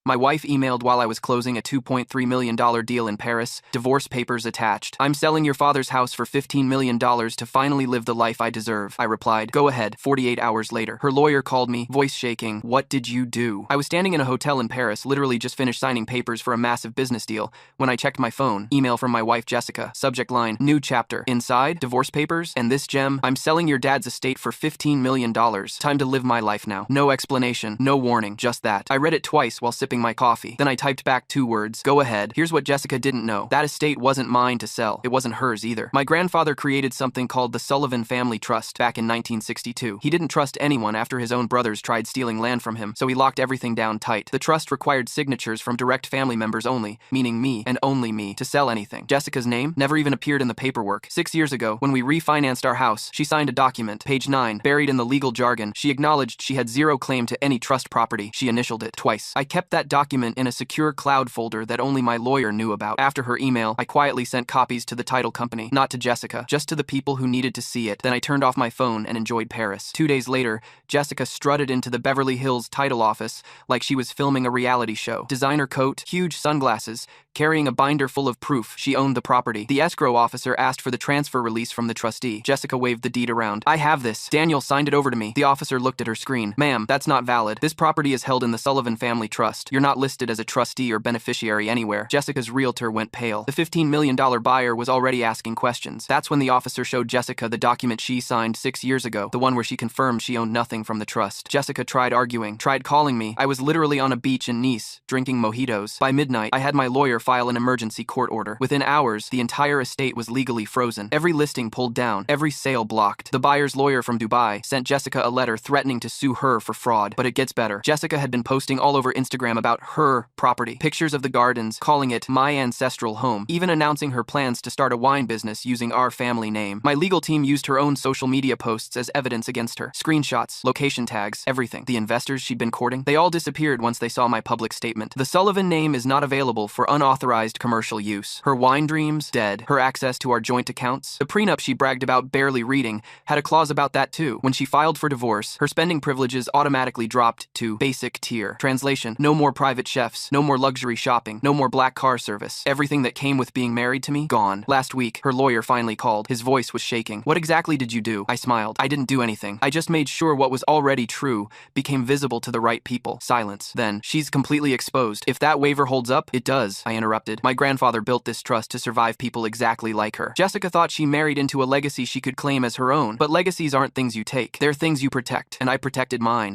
My wife emailed while I was closing a $2.3 million deal in Paris. Divorce papers attached. I'm selling your father's house for $15 million to finally live the life I deserve. I replied, go ahead. 48 hours later, her lawyer called me, voice shaking. What did you do? I was standing in a hotel in Paris, literally just finished signing papers for a massive business deal, when I checked my phone. Email from my wife Jessica. Subject line, new chapter. Inside, divorce papers, and this gem. I'm selling your dad's estate for $15 million. Time to live my life now. No explanation, no warning, just that. I read it twice while sipping my coffee. Then I typed back 2 words, go ahead. Here's what Jessica didn't know. That estate wasn't mine to sell. It wasn't hers either. My grandfather created something called the Sullivan Family Trust back in 1962. He didn't trust anyone after his own brothers tried stealing land from him, so he locked everything down tight. The trust required signatures from direct family members only, meaning me and only me, to sell anything. Jessica's name never even appeared in the paperwork. 6 years ago, when we refinanced our house, she signed a document. Page 9, buried in the legal jargon, she acknowledged she had zero claim to any trust property. She initialed it twice. I kept that document in a secure cloud folder that only my lawyer knew about. After her email, I quietly sent copies to the title company, not to Jessica, just to the people who needed to see it. Then I turned off my phone and enjoyed Paris. 2 days later, Jessica strutted into the Beverly Hills title office like she was filming a reality show. Designer coat, huge sunglasses, carrying a binder full of proof she owned the property. The escrow officer asked for the transfer release from the trustee. Jessica waved the deed around. I have this. Daniel signed it over to me. The officer looked at her screen. Ma'am, that's not valid. This property is held in the Sullivan Family Trust. You're not listed as a trustee or beneficiary anywhere. Jessica's realtor went pale. The $15 million buyer was already asking questions. That's when the officer showed Jessica the document she signed 6 years ago, the one where she confirmed she owned nothing from the trust. Jessica tried arguing, tried calling me. I was literally on a beach in Nice, drinking mojitos. By midnight, I had my lawyer file an emergency court order. Within hours, the entire estate was legally frozen. Every listing pulled down, every sale blocked. The buyer's lawyer from Dubai sent Jessica a letter threatening to sue her for fraud. But it gets better. Jessica had been posting all over Instagram about her property, pictures of the gardens, calling it my ancestral home, even announcing her plans to start a wine business using our family name. My legal team used her own social media posts as evidence against her. Screenshots, location tags, everything. The investors she'd been courting, they all disappeared once they saw my public statement. The Sullivan name is not available for unauthorized commercial use. Her wine dreams, dead. Her access to our joint accounts. The prenup she bragged about barely reading had a clause about that too. When she filed for divorce, her spending privileges automatically dropped to basic tier. Translation, no more private chefs, no more luxury shopping, no more black car service. Everything that came with being married to me, gone. Last week, her lawyer finally called. His voice was shaking. What exactly did you do? I smiled. I didn't do anything. I just made sure what was already true became visible to the right people. Silence. Then, she's completely exposed. If that waiver holds up, it does, I interrupted. My grandfather built this trust to survive people exactly like her. Jessica thought she married into a legacy she could claim as her own, but legacies aren't things you take. They're things you protect, and I protected mine.